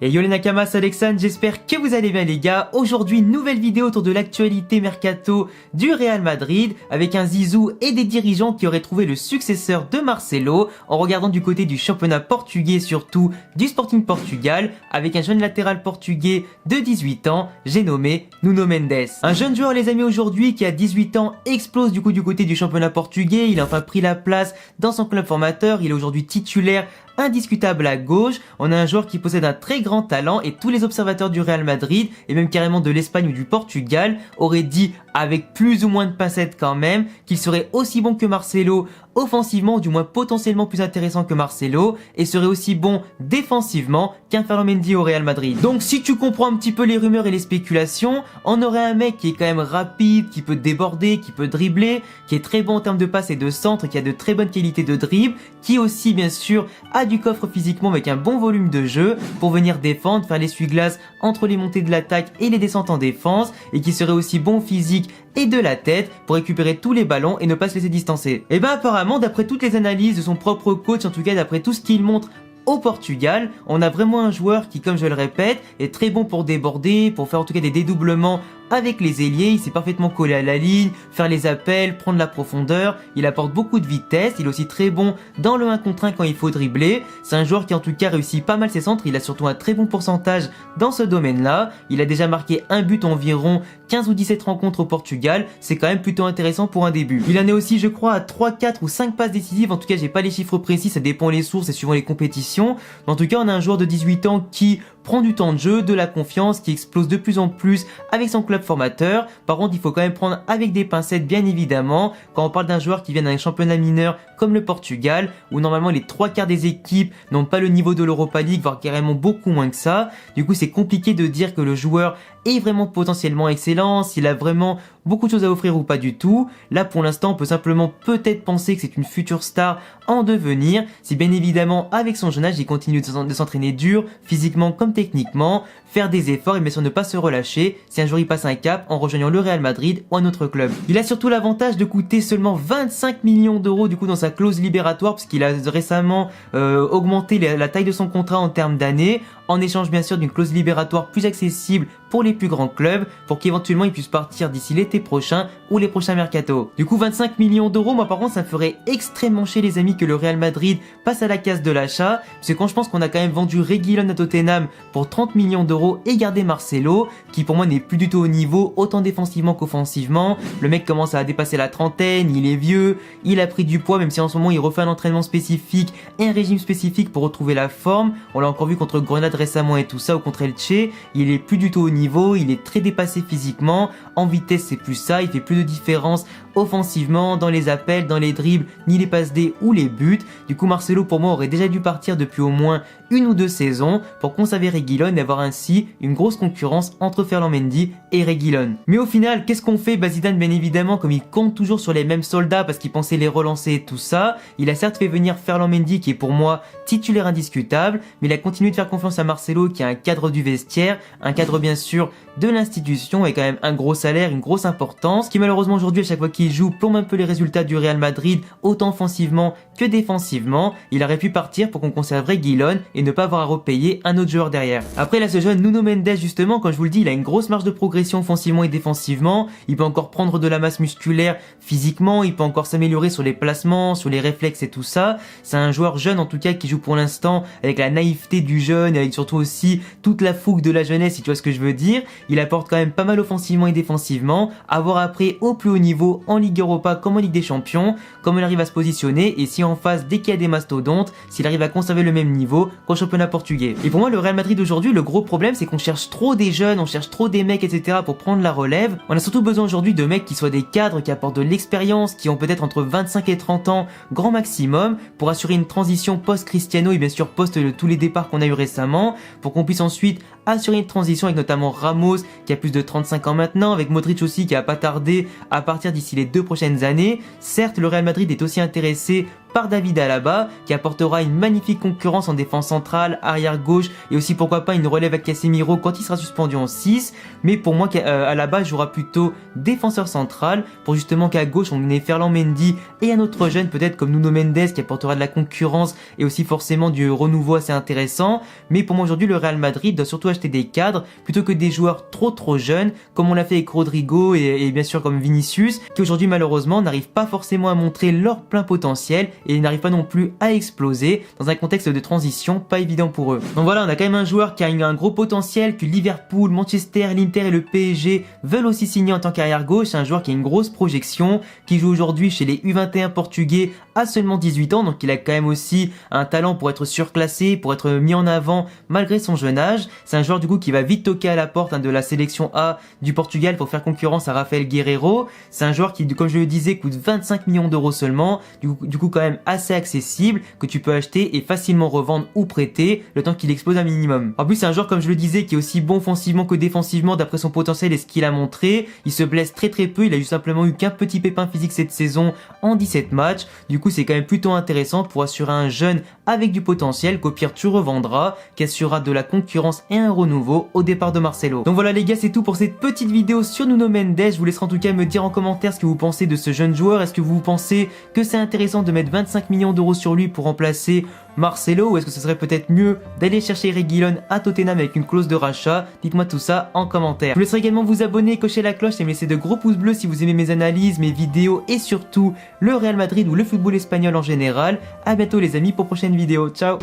Et yo les Nakamas, c'est Alexandre, j'espère que vous allez bien les gars. Aujourd'hui, nouvelle vidéo autour de l'actualité mercato du Real Madrid avec un Zizou et des dirigeants qui auraient trouvé le successeur de Marcelo en regardant du côté du championnat portugais, surtout du Sporting Portugal, avec un jeune latéral portugais de 18 ans, j'ai nommé Nuno Mendes. Un jeune joueur les amis aujourd'hui qui a 18 ans explose du côté du championnat portugais, il a enfin pris la place dans son club formateur, il est aujourd'hui titulaire indiscutable à gauche. On a un joueur qui possède un très grand talent et tous les observateurs du Real Madrid et même carrément de l'Espagne ou du Portugal auraient dit avec plus ou moins de pincettes quand même qu'il serait aussi bon que Marcelo offensivement, ou du moins potentiellement plus intéressant que Marcelo, et serait aussi bon défensivement qu'un Ferland Mendy au Real Madrid. Donc si tu comprends un petit peu les rumeurs et les spéculations, on aurait un mec qui est quand même rapide, qui peut déborder, qui peut dribbler, qui est très bon en termes de passes et de centre, qui a de très bonnes qualités de dribble, qui aussi bien sûr a du coffre physiquement avec un bon volume de jeu pour venir défendre, faire l'essuie-glace entre les montées de l'attaque et les descentes en défense, et qui serait aussi bon physique et de la tête pour récupérer tous les ballons et ne pas se laisser distancer. Et ben apparemment, d'après toutes les analyses de son propre coach, en tout cas d'après tout ce qu'il montre au Portugal, on a vraiment un joueur qui, comme je le répète, est très bon pour déborder, pour faire en tout cas des dédoublements avec les ailiers, il sait parfaitement coller à la ligne, faire les appels, prendre la profondeur, il apporte beaucoup de vitesse, il est aussi très bon dans le 1 contre 1 quand il faut dribbler, c'est un joueur qui en tout cas réussit pas mal ses centres, il a surtout un très bon pourcentage dans ce domaine-là, il a déjà marqué un but environ 15 ou 17 rencontres au Portugal, c'est quand même plutôt intéressant pour un début. Il en est aussi je crois à 3, 4 ou 5 passes décisives, en tout cas j'ai pas les chiffres précis, ça dépend les sources et suivant les compétitions, mais en tout cas on a un joueur de 18 ans qui prend du temps de jeu, de la confiance, qui explose de plus en plus avec son club formateur. Par contre, il faut quand même prendre avec des pincettes bien évidemment quand on parle d'un joueur qui vient d'un championnat mineur comme le Portugal, où normalement les 3/4 des équipes n'ont pas le niveau de l'Europa League, voire carrément beaucoup moins que ça. Du coup, c'est compliqué de dire que le joueur est vraiment potentiellement excellent, s'il a vraiment beaucoup de choses à offrir ou pas du tout. Là, pour l'instant, on peut simplement peut-être penser que c'est une future star en devenir, si bien évidemment, avec son jeune âge, il continue de s'entraîner dur, physiquement comme techniquement, faire des efforts et bien sûr ne pas se relâcher si un jour il passe un cap en rejoignant le Real Madrid ou un autre club. Il a surtout l'avantage de coûter seulement 25 millions d'euros du coup dans sa clause libératoire, puisqu'il a récemment augmenté la taille de son contrat en termes d'années, en échange bien sûr d'une clause libératoire plus accessible pour les plus grands clubs, pour qu'éventuellement il puisse partir d'ici l'été prochain ou les prochains mercato. Du coup 25 millions d'euros, moi par contre ça me ferait extrêmement chier les amis que le Real Madrid passe à la case de l'achat, parce que quand je pense qu'on a quand même vendu Reguilón à Tottenham pour 30 millions d'euros et gardé Marcelo, qui pour moi n'est plus du tout au niveau, autant défensivement qu'offensivement, le mec commence à dépasser la trentaine, il est vieux, il a pris du poids, même si en ce moment il refait un entraînement spécifique et un régime spécifique pour retrouver la forme, on l'a encore vu contre Grenade récemment et tout ça, ou contre Elche, il est plus du tout au niveau, il est très dépassé physiquement, en vitesse c'est plus ça, il fait plus de différence offensivement, dans les appels, dans les dribbles, ni les passes D ou les buts. Du coup Marcelo pour moi aurait déjà dû partir depuis au moins 1 ou 2 saisons pour conserver Reguilón et avoir ainsi une grosse concurrence entre Ferland Mendy et Reguilón. Mais au final, qu'est-ce qu'on fait? Zidane bien évidemment, comme il compte toujours sur les mêmes soldats parce qu'il pensait les relancer et tout ça, il a certes fait venir Ferland Mendy qui est pour moi titulaire indiscutable, mais il a continué de faire confiance à Marcelo qui est un cadre du vestiaire, un cadre bien sûr de l'institution et quand même un gros salaire, une grosse importance, qui malheureusement aujourd'hui à chaque fois qu'il joue plombe un peu les résultats du Real Madrid, autant offensivement que défensivement. Il aurait pu partir pour qu'on conserve Reguilón et ne pas avoir à repayer un autre joueur derrière. Après là ce jeune Nuno Mendes justement, comme je vous le dis, il a une grosse marge de progression offensivement et défensivement, il peut encore prendre de la masse musculaire physiquement, il peut encore s'améliorer sur les placements, sur les réflexes et tout ça. C'est un joueur jeune en tout cas qui joue pour l'instant avec la naïveté du jeune, avec surtout aussi toute la fougue de la jeunesse si tu vois ce que je veux dire. Il apporte quand même pas mal offensivement et défensivement, à voir après au plus haut niveau en Ligue Europa comme en Ligue des Champions, comment il arrive à se positionner et si en face dès qu'il y a des mastodontes, s'il arrive à conserver le même niveau qu'au championnat portugais. Et pour moi le Real Madrid aujourd'hui, le gros problème c'est qu'on cherche trop des jeunes, on cherche trop des mecs etc pour prendre la relève. On a surtout besoin aujourd'hui de mecs qui soient des cadres, qui apportent de l'expérience, qui ont peut-être entre 25 et 30 ans grand maximum pour assurer une transition post-Cristiano et bien sûr post tous les départs qu'on a eu récemment, pour qu'on puisse ensuite assurer une transition avec notamment Ramos qui a plus de 35 ans maintenant, avec Modric aussi qui a pas tardé à partir d'ici les 2 prochaines années. Certes, le Real Madrid est aussi intéressé par David Alaba qui apportera une magnifique concurrence en défense centrale, arrière gauche et aussi pourquoi pas une relève à Casemiro quand il sera suspendu en 6, mais pour moi Alaba jouera plutôt défenseur central pour justement qu'à gauche on ait Ferland Mendy et un autre jeune peut-être comme Nuno Mendes qui apportera de la concurrence et aussi forcément du renouveau assez intéressant. Mais pour moi aujourd'hui le Real Madrid doit surtout acheter des cadres plutôt que des joueurs trop jeunes comme on l'a fait avec Rodrigo et bien sûr comme Vinicius qui aujourd'hui malheureusement n'arrivent pas forcément à montrer leur plein potentiel et ils n'arrivent pas non plus à exploser dans un contexte de transition pas évident pour eux. Donc voilà, on a quand même un joueur qui a un gros potentiel que Liverpool, Manchester, l'Inter et le PSG veulent aussi signer en tant qu'arrière gauche. C'est un joueur qui a une grosse projection, qui joue aujourd'hui chez les U21 portugais à seulement 18 ans, donc il a quand même aussi un talent pour être surclassé, pour être mis en avant malgré son jeune âge. C'est un joueur du coup qui va vite toquer à la porte de la sélection A du Portugal pour faire concurrence à Rafael Guerreiro. C'est un joueur qui, comme je le disais, coûte 25 millions d'euros seulement, du coup quand même assez accessible, que tu peux acheter et facilement revendre ou prêter le temps qu'il explose un minimum. En plus c'est un joueur comme je le disais qui est aussi bon offensivement que défensivement d'après son potentiel et ce qu'il a montré. Il se blesse très peu, il a eu simplement eu qu'un petit pépin physique cette saison en 17 matchs. Du coup c'est quand même plutôt intéressant pour assurer un jeune avec du potentiel qu'au pire tu revendras, qui assurera de la concurrence et un renouveau au départ de Marcelo. Donc voilà les gars, c'est tout pour cette petite vidéo sur Nuno Mendes. Je vous laisserai en tout cas me dire en commentaire ce que vous pensez de ce jeune joueur. Est-ce que vous pensez que c'est intéressant de mettre 25 millions d'euros sur lui pour remplacer Marcelo, ou est-ce que ce serait peut-être mieux d'aller chercher Reguilón à Tottenham avec une clause de rachat? Dites-moi tout ça en commentaire. Je vous laisserai également vous abonner, cocher la cloche et me laisser de gros pouces bleus si vous aimez mes analyses, mes vidéos et surtout le Real Madrid ou le football espagnol en général. A bientôt les amis pour prochaine vidéo. Ciao.